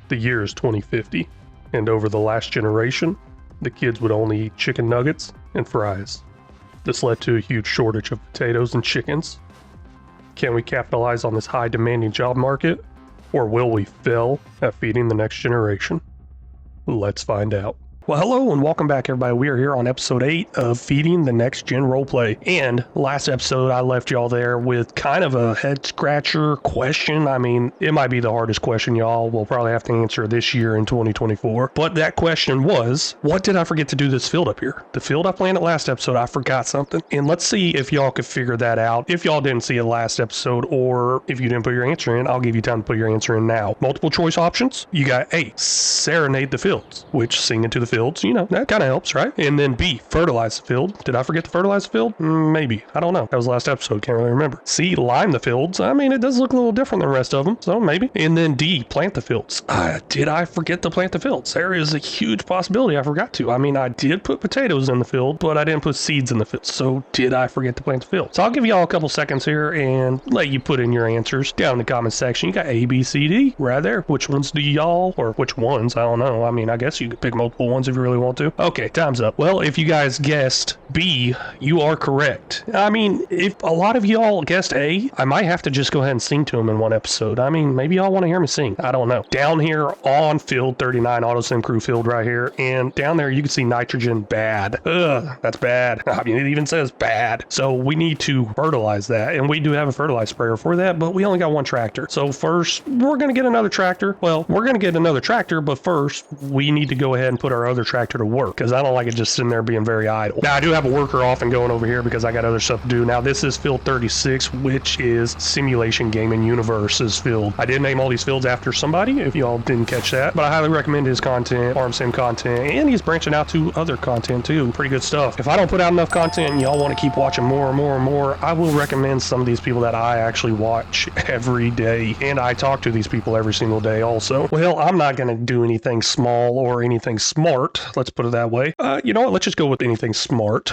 The year is 2050, and over the last generation, the kids would only eat chicken nuggets and fries. This led to a huge shortage of potatoes and chickens. Can we capitalize on this high demanding job market, or will we fail at feeding the next generation? Let's find out. Well, hello and welcome back, everybody. We are here on episode 8 of Feeding the Next Gen Roleplay. And last episode, I left y'all there with kind of a head-scratcher question. I mean, it might be the hardest question y'all will probably have to answer this year in 2024. But that question was, what did I forget to do this field up here? The field I planned at last episode, I forgot something. And let's see if y'all could figure that out. If y'all didn't see it last episode, or if you didn't put your answer in, I'll give you time to put your answer in now. Multiple choice options. You got A, serenade the fields, which sing into the fields, you know, that kind of helps, right? And then B, fertilize the field. Did I forget to fertilize the field? Maybe. I don't know. That was last episode. Can't really remember. C, lime the fields. I mean, it does look a little different than the rest of them, so maybe. And then D, plant the fields. Did I forget to plant the fields? There is a huge possibility I forgot to. I mean, I did put potatoes in the field, but I didn't put seeds in the field. So did I forget to plant the field? So I'll give y'all a couple seconds here and let you put in your answers down in the comment section. You got A, B, C, D right there. Which ones do y'all, or which ones? I don't know. I mean, I guess you could pick multiple ones if you really want to. Okay, time's up. Well, if you guys guessed B, you are correct. I mean, if a lot of y'all guessed A, I might have to just go ahead and sing to them in one episode. I mean, maybe y'all want to hear me sing. I don't know. Down here on field 39, AutoSim crew field right here, and down there you can see nitrogen bad. Ugh, that's bad. I mean, it even says bad. So we need to fertilize that, and we do have a fertilizer sprayer for that, but we only got one tractor. So first, we're going to get another tractor. Well, we're going to get another tractor, but first, we need to go ahead and put our other tractor to work, because I don't like it just sitting there being very idle. Now, I do have a worker off and going over here because I got other stuff to do. Now, this is field 36, which is Simulation Gaming Universe's field. I did name all these fields after somebody, if y'all didn't catch that, but I highly recommend his content, farm sim content, and he's branching out to other content too. Pretty good stuff. If I don't put out enough content and y'all want to keep watching more and more and more, I will recommend some of these people that I actually watch every day, and I talk to these people every single day also. Well, I'm not going to do anything small or anything smart, let's put it that way. You know what? Let's just go with anything smart.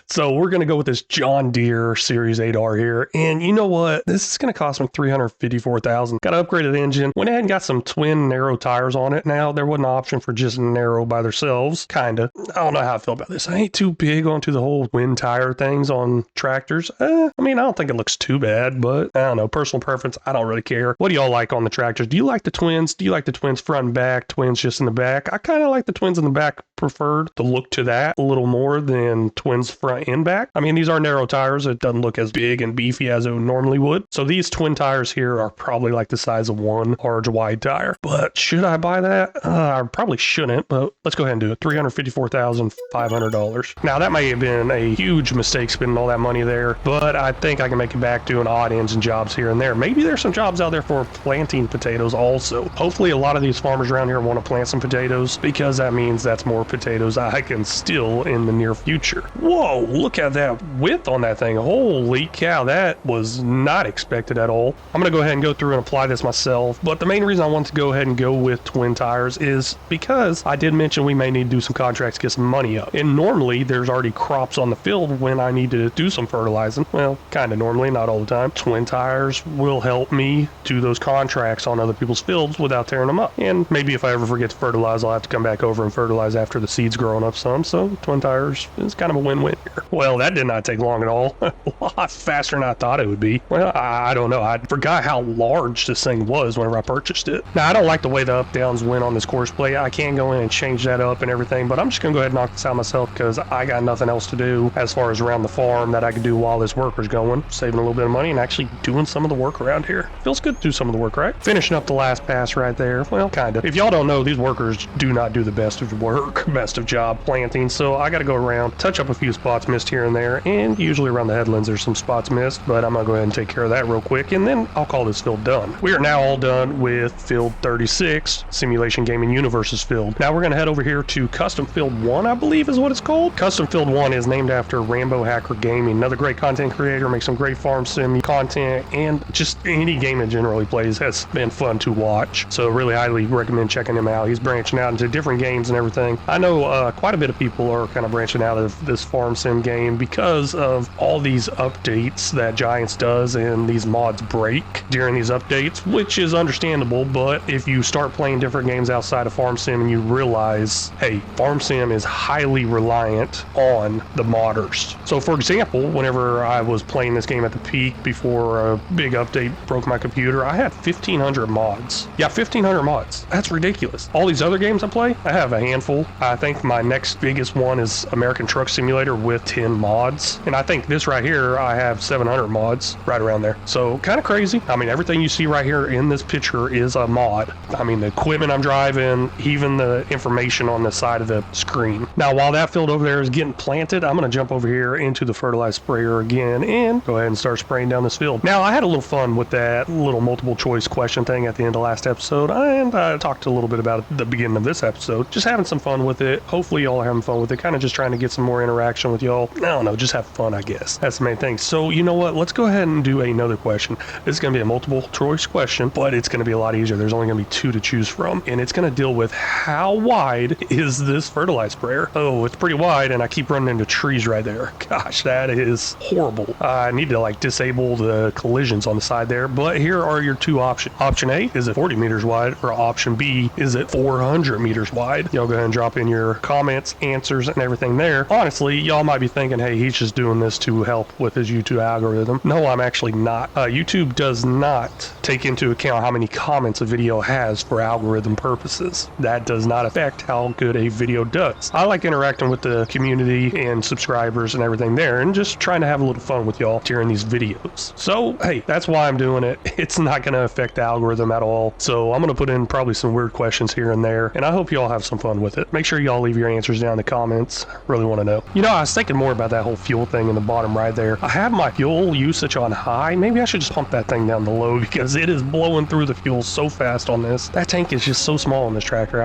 So we're going to go with this John Deere Series 8R here. And you know what? This is going to cost me $354,000. Got to upgrade the engine. Went ahead and got some twin narrow tires on it. Now, there wasn't an option for just narrow by themselves. Kinda. I don't know how I feel about this. I ain't too big onto the whole twin tire things on tractors. I mean, I don't think it looks too bad, but I don't know. Personal preference. I don't really care. What do y'all like on the tractors? Do you like the twins? Do you like the twins front and back? Twins just in the back? I kind of like the twins in the back, preferred to look to that a little more than twins front and back. I mean, these are narrow tires. It doesn't look as big and beefy as it normally would. So these twin tires here are probably like the size of one large wide tire. But should I buy that? I probably shouldn't, but let's go ahead and do it. $354,500. Now, that may have been a huge mistake spending all that money there, but I think I can make it back doing odd ends and jobs here and there. Maybe there's some jobs out there for planting potatoes also. Hopefully a lot of these farmers around here want to plant some potatoes, because that means that's more potatoes I can steal in the near future. Whoa, look at that width on that thing. Holy cow, that was not expected at all. I'm going to go ahead and go through and apply this myself, but the main reason I want to go ahead and go with twin tires is because I did mention we may need to do some contracts to get some money up. And normally there's already crops on the field when I need to do some fertilizing. Well, kind of normally, not all the time. Twin tires will help me do those contracts on other people's fields without tearing them up. And maybe if I ever forget to fertilize, I'll have to come back over and fertilize after the seeds growing up some. So twin tires is kind of a win-win here. Well, that did not take long at all. A lot faster than I thought it would be. Well, I don't know. I forgot how large this thing was whenever I purchased it. Now, I don't like the way the up-downs went on this course play. I can go in and change that up and everything, but I'm just going to go ahead and knock this out myself because I got nothing else to do as far as around the farm that I could do while this worker's going, saving a little bit of money and actually doing some of the work around here. Feels good to do some of the work, right? Finishing up the last pass right there. Well, kind of. If y'all don't know, these workers do not do the best of work, best of job planting, so I got to go around, touch up a few spots missed here and there, and usually around the headlands there's some spots missed, but I'm going to go ahead and take care of that real quick, and then I'll call this field done. We are now all done with field 36, Simulation Gaming Universe's field. Now we're going to head over here to Custom Field 1, I believe is what it's called. Custom Field 1 is named after Rambo Hacker Gaming, another great content creator, makes some great farm sim content, and just any game in general he plays has been fun to watch. So really highly recommend checking him out. He's branching out into different games and everything. I know quite a bit of people are kind of branching out of this farm sim game because of all these updates that Giants does, and these mods break during these updates, which is understandable. But if you start playing different games outside of farm sim and you realize, hey, farm sim is highly reliant on the modders. So for example, whenever I was playing this game at the peak before a big update broke my computer, I had 1,500 mods. Yeah, 1,500 mods. That's ridiculous. All these other games I play, I have a handful. I think my next biggest one is American Truck Simulator with 10 mods. And I think this right here, I have 700 mods right around there. So kind of crazy. I mean, everything you see right here in this picture is a mod. I mean, the equipment I'm driving, even the information on the side of the screen. Now, while that field over there is getting planted, I'm going to jump over here into the fertilizer sprayer again and go ahead and start spraying down this field. Now, I had a little fun with that little multiple choice question thing at the end of last episode, and I talked a little bit about it at the beginning of this episode. Just having some fun with it. Hopefully y'all are having fun with it. Kind of just trying to get some more interaction with y'all. I don't know, just have fun, I guess. That's the main thing. So, you know what? Let's go ahead and do another question. This is going to be a multiple choice question, but it's going to be a lot easier. There's only going to be two to choose from, and it's going to deal with how wide is this fertilizer sprayer? Oh, it's pretty wide, and I keep running into trees right there. Gosh, that is horrible. I need to like disable the collisions on the side there, but here are your two options. Option A, is it 40 meters wide? Or option B, is it 400 meters wide? Y'all go ahead and drop in your comments, answers, and everything there. Honestly, y'all might be thinking, hey, he's just doing this to help with his YouTube algorithm. No, I'm actually not. YouTube does not take into account how many comments a video has for algorithm purposes. That does not affect how good a video does. I like interacting with the community and subscribers and everything there, and just trying to have a little fun with y'all during these videos. So, hey, that's why I'm doing it. It's not going to affect the algorithm at all. So I'm going to put in probably some weird questions here and there, and I hope y'all have some fun with it. Make sure y'all leave your answers down in the comments. I really want to know. You know, I was thinking more about that whole fuel thing in the bottom right there. I have my fuel usage on high. Maybe I should just pump that thing down to low, because it is blowing through the fuel so fast on this. That tank is just so small on this tractor.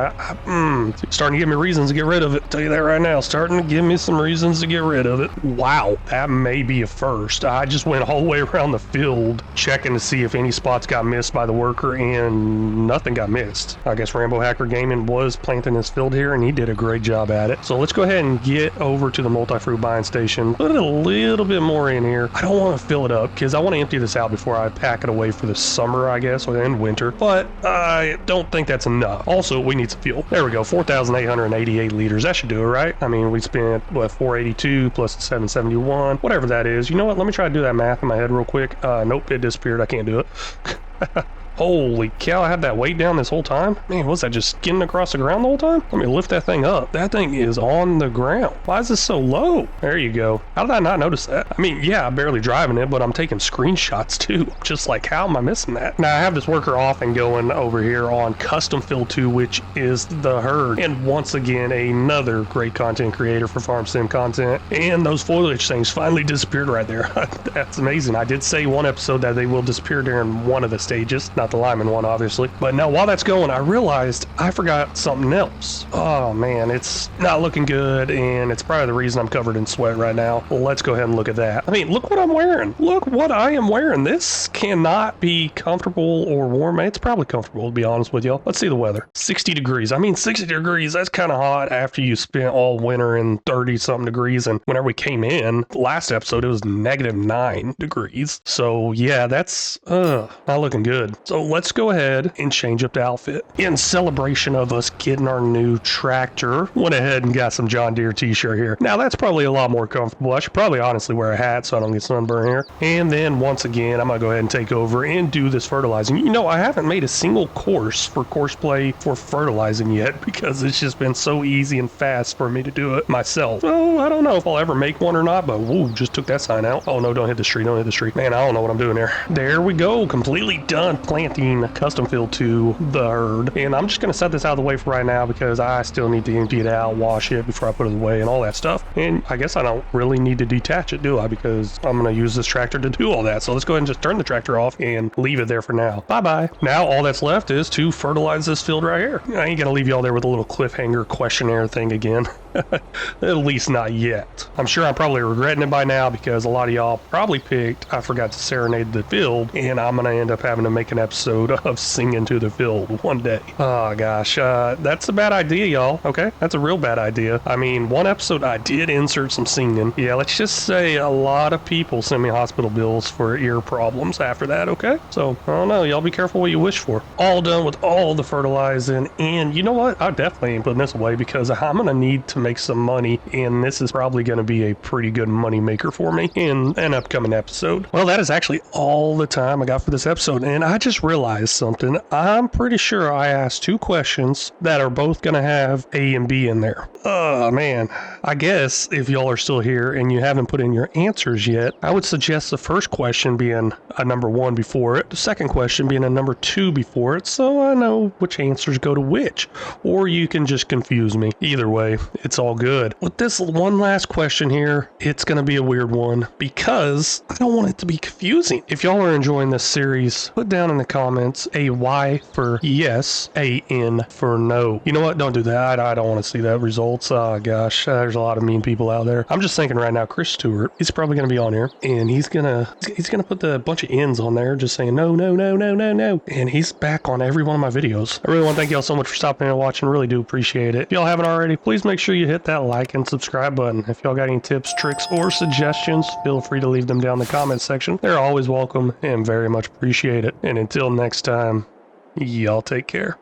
Starting to give me reasons to get rid of it. I'll tell you that right now. Starting to give me some reasons to get rid of it. Wow, that may be a first. I just went all the way around the field checking to see if any spots got missed by the worker, and nothing got missed. I guess Rambo Hacker Gaming was planting his field here, and he did a great job at it. So let's go ahead and get over to the multi-fruit buying station. Put a little bit more in here. I don't want to fill it up because I want to empty this out before I pack it away for the summer, I guess, or in winter. But I don't think that's enough. Also, we need some fuel. There we go, 4,888 liters. That should do it, right? I mean, we spent, what, 482 plus 771, whatever that is. You know what? Let me try to do that math in my head real quick. Nope, it disappeared. I can't do it. Holy cow, I had that weight down this whole time? Man, was that just skidding across the ground the whole time? Let me lift that thing up. That thing is on the ground. Why is this so low? There you go. How did I not notice that? I mean, yeah, I'm barely driving it, but I'm taking screenshots too. Just like, how am I missing that? Now, I have this worker off and going over here on Custom Fill 2, which is the herd. And once again, another great content creator for Farm Sim content. And those foliage things finally disappeared right there. That's amazing. I did say one episode that they will disappear during one of the stages. Not the Lyman one, obviously. But now, while that's going, I realized I forgot something else. Oh man, it's not looking good, and it's probably the reason I'm covered in sweat right now. Let's go ahead and look at that. I mean, look what I'm wearing. Look what I am wearing. This cannot be comfortable or warm. It's probably comfortable, to be honest with y'all. Let's see the weather. 60 degrees. I mean, 60 degrees, that's kind of hot after you spent all winter in 30-something degrees, and whenever we came in, last episode, it was -9 degrees. So yeah, that's not looking good. So let's go ahead and change up the outfit. In celebration of us getting our new tractor, went ahead and got some John Deere t-shirt here. Now that's probably a lot more comfortable. I should probably honestly wear a hat so I don't get sunburn here. And then once again, I'm gonna go ahead and take over and do this fertilizing. You know, I haven't made a single course for courseplay for fertilizing yet because it's just been so easy and fast for me to do it myself. So I don't know if I'll ever make one or not, but woo, just took that sign out. Oh no, don't hit the street, don't hit the street. Man, I don't know what I'm doing there. There we go, completely done planting Custom Fill to the herd. And I'm just going to set this out of the way for right now because I still need to empty it out, wash it before I put it away and all that stuff. And I guess I don't really need to detach it, do I? Because I'm going to use this tractor to do all that. So let's go ahead and just turn the tractor off and leave it there for now. Bye-bye. Now all that's left is to fertilize this field right here. I ain't going to leave y'all there with a little cliffhanger questionnaire thing again. At least not yet. I'm sure I'm probably regretting it by now because a lot of y'all probably picked I forgot to serenade the field, and I'm going to end up having to make an episode episode of Singing to the Field one day. Oh gosh, that's a bad idea, y'all. Okay, that's a real bad idea. I mean, one episode I did insert some singing. Yeah, let's just say a lot of people sent me hospital bills for ear problems after that, okay? So, I don't know, y'all be careful what you wish for. All done with all the fertilizing, and you know what? I definitely ain't putting this away because I'm gonna need to make some money, and this is probably gonna be a pretty good money maker for me in an upcoming episode. Well, that is actually all the time I got for this episode, and I just realized something. I'm pretty sure I asked 2 questions that are both gonna have A and B in there. Oh man, I guess if y'all are still here and you haven't put in your answers yet, I would suggest the first question being a number 1 before it, the second question being a number 2 before it, so I know which answers go to which. Or you can just confuse me. Either way, it's all good. With this one last question here, it's going to be a weird one because I don't want it to be confusing. If y'all are enjoying this series, put down in the comments a Y for yes, a N for no. You know what? Don't do that. I don't want to see that results. Oh gosh, there's a lot of mean people out there. I'm just thinking right now, Chris Stewart, he's probably going to be on here and he's gonna put the bunch of N's on there just saying no, no, no, no, no, no. And he's back on every one of my videos. I really want to thank y'all so much for stopping and watching. Really do appreciate it. If y'all haven't already, please make sure you hit that like and subscribe button. If y'all got any tips, tricks, or suggestions, feel free to leave them down in the comment section. They're always welcome and very much appreciated. And until next time, y'all take care.